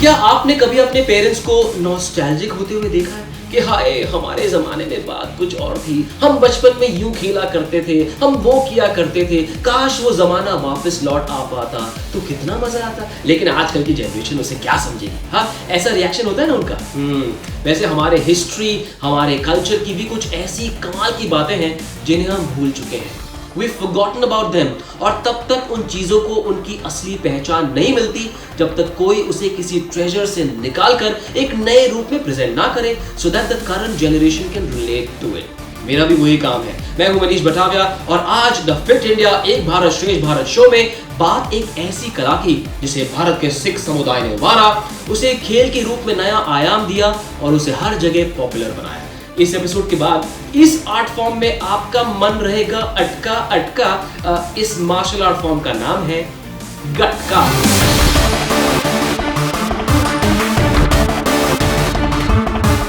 क्या आपने कभी अपने पेरेंट्स को नॉस्टैल्जिक होते हुए देखा है कि हाय हमारे ज़माने में बात कुछ और थी, हम बचपन में यूं खेला करते थे, हम वो किया करते थे, काश वो ज़माना वापस लौट आ पाता तो कितना मज़ा आता। लेकिन आजकल की जनरेशन उसे क्या समझेगी? हाँ, ऐसा रिएक्शन होता है ना उनका। वैसे हमारे हिस्ट्री, हमारे कल्चर की भी कुछ ऐसी कमाल की बातें हैं जिन्हें हम भूल चुके हैं। We've forgotten about them। और तब तक उन चीज़ों को उनकी असली पहचान नहीं मिलती जब तक कोई उसे किसी ट्रेजर से निकाल कर एक नए रूप में प्रेजेंट ना करे, so that the current generation can relate to it। मेरा भी वही काम है। मैं हूं मनीष भटाविया और आज the fit India Ek Bharat Shreshtha Bharat show में बात एक ऐसी कला की जिसे भारत के सिख समुदाय ने उभारा, उसे खेल के रूप में नया आयाम दिया और उसे हर जगह पॉपुलर बनाया। इस एपिसोड के बाद इस आर्ट फॉर्म में आपका मन रहेगा अटका अटका। इस मार्शल आर्ट फॉर्म का नाम है गटका।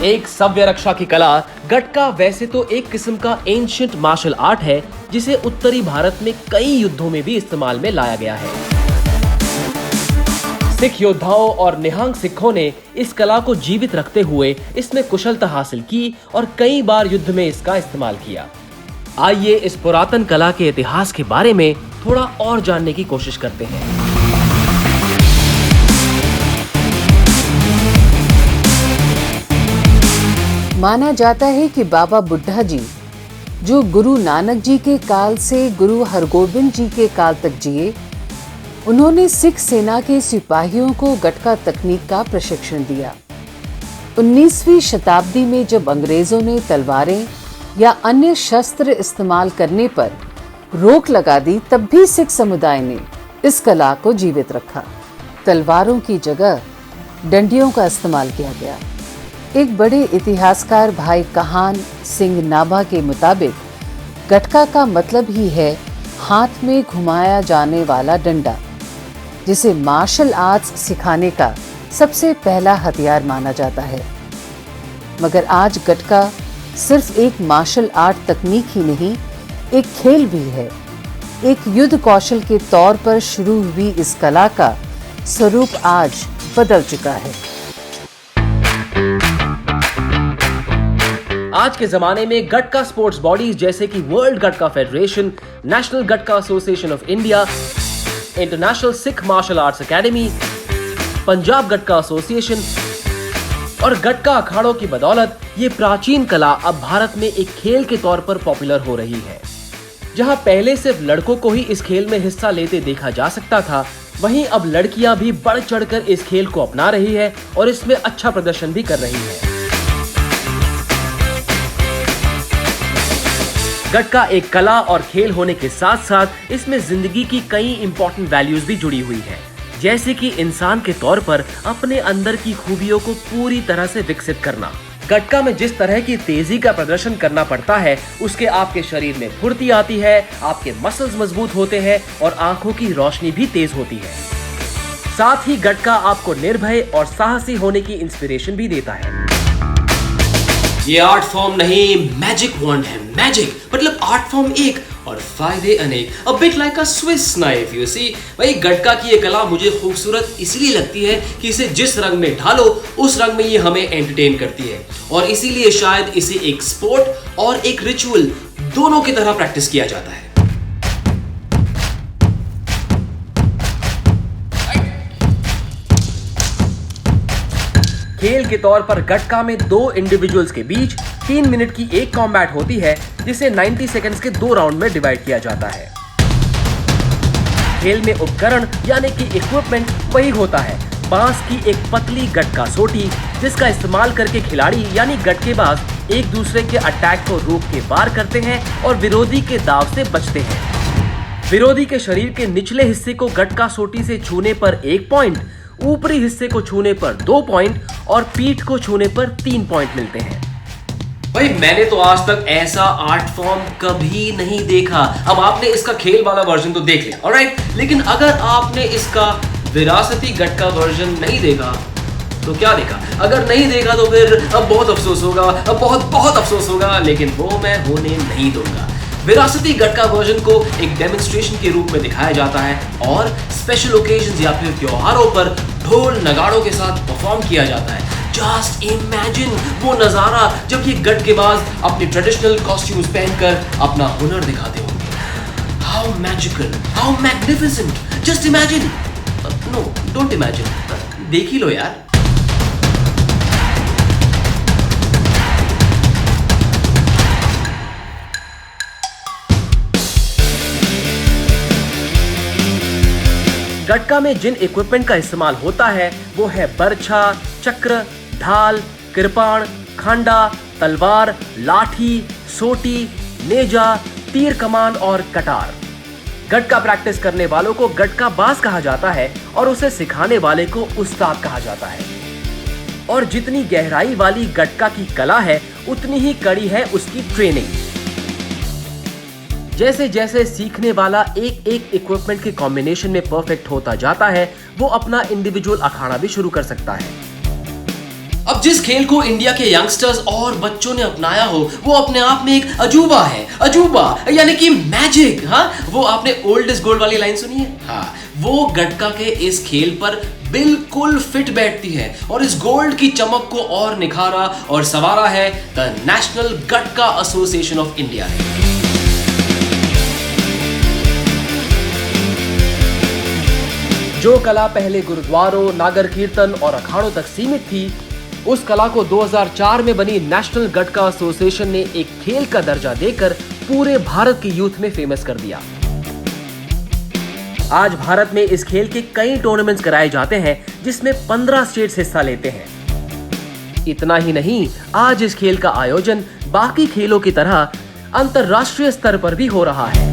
एक सव्य रक्षा की कला गटका वैसे तो एक किस्म का एंशिएंट मार्शल आर्ट है जिसे उत्तरी भारत में कई युद्धों में भी इस्तेमाल में लाया गया है। सिख योद्धाओं और निहंग सिखों ने इस कला को जीवित रखते हुए इसमें कुशलता हासिल की और कई बार युद्ध में इसका इस्तेमाल किया। आइए इस पुरातन कला के इतिहास के बारे में थोड़ा और जानने की कोशिश करते हैं। माना जाता है कि बाबा बुड्ढा जी, जो गुरु नानक जी के काल से गुरु हरगोबिंद जी के काल तक जिए, उन्होंने सिख सेना के सिपाहियों को गटका तकनीक का प्रशिक्षण दिया। 19वीं शताब्दी में जब अंग्रेजों ने तलवारें या अन्य शस्त्र इस्तेमाल करने पर रोक लगा दी, तब भी सिख समुदाय ने इस कला को जीवित रखा। तलवारों की जगह डंडियों का इस्तेमाल किया गया। एक बड़े इतिहासकार भाई कहान सिंह नाभा के मुताबिक गटका का मतलब ही है हाथ में घुमाया जाने वाला डंडा, जिसे मार्शल आर्ट्स सिखाने का सबसे पहला हथियार माना जाता है। मगर आज गटका सिर्फ एक मार्शल आर्ट तकनीक ही नहीं, एक खेल भी है। एक युद्ध कौशल के तौर पर शुरू हुई इस कला का स्वरूप आज बदल चुका है। आज के जमाने में गटका स्पोर्ट्स बॉडीज जैसे कि world gatka federation, national gatka association of India, international Sikh martial arts academy, Punjab gatka association और गटका अखाड़ों की बदौलत ये प्राचीन कला अब भारत में एक खेल के तौर पर पॉपुलर हो रही है। जहां पहले सिर्फ लड़कों को ही इस खेल में हिस्सा लेते देखा जा सकता था, वहीं अब लड़कियां भी बढ़ चढ़कर इस खेल को अपना रही है और इसमें अच्छा प्रदर्शन भी कर रही है। गटका एक कला और खेल होने के साथ साथ इसमें जिंदगी की कई इंपॉर्टेंट वैल्यूज भी जुड़ी हुई है, जैसे कि इंसान के तौर पर अपने अंदर की खूबियों को पूरी तरह से विकसित करना। गटका में जिस तरह की तेजी का प्रदर्शन करना पड़ता है, उसके आपके शरीर में फुर्ती आती है, आपके मसल्स मजबूत होते हैं और आंखों की रोशनी भी तेज होती है। साथ ही गटका आपको निर्भय और साहसी होने की इंस्पिरेशन भी देता है। ये आर्ट फॉर्म नहीं, मैजिक वॉन्ड है। मैजिक मतलब आर्ट फॉर्म एक और फायदे अनेक। A bit like a Swiss knife you see. भाई गटका की ये कला मुझे खूबसूरत इसलिए लगती है कि इसे जिस रंग में ढालो उस रंग में ये हमें एंटरटेन करती है, और इसीलिए शायद इसे एक स्पोर्ट और एक रिचुअल दोनों की तरह प्रैक्टिस किया जाता है। खेल के तौर पर गटका में दो इंडिविजुअल्स के बीच 3 मिनट की एक कॉम्बैट होती है, जिसे 90 सेकंड्स के 2 राउंड में डिवाइड किया जाता है। खेल में उपकरण यानी कि इक्विपमेंट वही होता है, बांस की एक पतली गटका सोटी, जिसका इस्तेमाल करके खिलाड़ी यानी गटकेबाज एक दूसरे के अटैक को रोक के वार करते हैं और विरोधी के दाव से बचते हैं। विरोधी के शरीर के निचले हिस्से को गटका सोटी से छूने पर 1 पॉइंट, ऊपरी हिस्से को छूने पर 2 पॉइंट और पीठ को छूने पर 3 पॉइंट मिलते हैं। भाई मैंने तो आज तक ऐसा आर्ट फॉर्म कभी नहीं देखा। अब आपने इसका खेल वाला वर्जन तो देख लिया, ऑलराइट, लेकिन अगर आपने इसका विरासती गटका वर्जन नहीं देखा तो क्या देखा? अगर नहीं देखा तो फिर अब बहुत अफसोस होगा, अब बहुत बहुत अफसोस होगा, लेकिन वो मैं होने नहीं दूंगा। विरासती गटका वर्जन को एक डेमोन्स्ट्रेशन के रूप में दिखाया जाता है और स्पेशल ओकेजन्स या फिर त्योहारों पर ढोल नगाड़ों के साथ परफॉर्म किया जाता है। जस्ट इमेजिन वो नजारा जब ये गटकेबाज अपने ट्रेडिशनल कॉस्ट्यूम्स पहनकर अपना हुनर दिखाते होंगे। How magical, how magnificent, just imagine. No, don't imagine, देख ही लो यार। गटका में जिन इक्विपमेंट का इस्तेमाल होता है वो है बरछा, चक्र, ढाल, कृपाण, खांडा, तलवार, लाठी, सोटी, नेजा, तीर कमान और कटार। गटका प्रैक्टिस करने वालों को गटका बाज कहा जाता है और उसे सिखाने वाले को उस्ताद कहा जाता है। और जितनी गहराई वाली गटका की कला है उतनी ही कड़ी है उसकी ट्रेनिंग। जैसे जैसे सीखने वाला एक एक इक्विपमेंट के कॉम्बिनेशन में परफेक्ट होता जाता है वो अपना इंडिविजुअल अखाड़ा भी शुरू कर सकता है। अब जिस खेल को इंडिया के यंगस्टर्स और बच्चों ने अपनाया हो वो अपने आप में एक अजूबा है। अजूबा यानी कि मैजिक। हाँ, वो आपने ओल्ड इज गोल्ड वाली लाइन सुनी है? हाँ, वो गटका के इस खेल पर बिल्कुल फिट बैठती है और इस गोल्ड की चमक को और निखारा और संवारा है the national gatka association of India ने। जो कला पहले गुरुद्वारों, नागर कीर्तन और अखाड़ों तक सीमित थी, उस कला को 2004 में बनी नेशनल गटका एसोसिएशन ने एक खेल का दर्जा देकर पूरे भारत के यूथ में फेमस कर दिया। आज भारत में इस खेल के कई टूर्नामेंट्स कराए जाते हैं जिसमें 15 स्टेट्स हिस्सा लेते हैं। इतना ही नहीं, आज इस खेल का आयोजन बाकी खेलों की तरह अंतरराष्ट्रीय स्तर पर भी हो रहा है।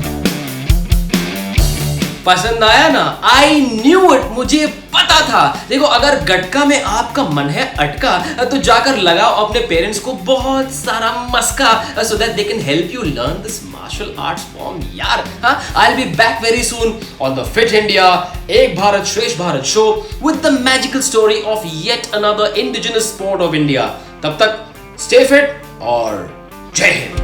पसंद आया ना? आई न्यू इट, मुझे पता था। देखो, अगर गटका में आपका मन है अटका तो जाकर लगाओ अपने पेरेंट्स को बहुत सारा मस्का so that they can help you learn this martial arts form यार। I will be back very soon on the fit India Ek Bharat Shreshtha Bharat show with the magical story of yet another indigenous sport of India. तब तक stay fit और जय हिंद।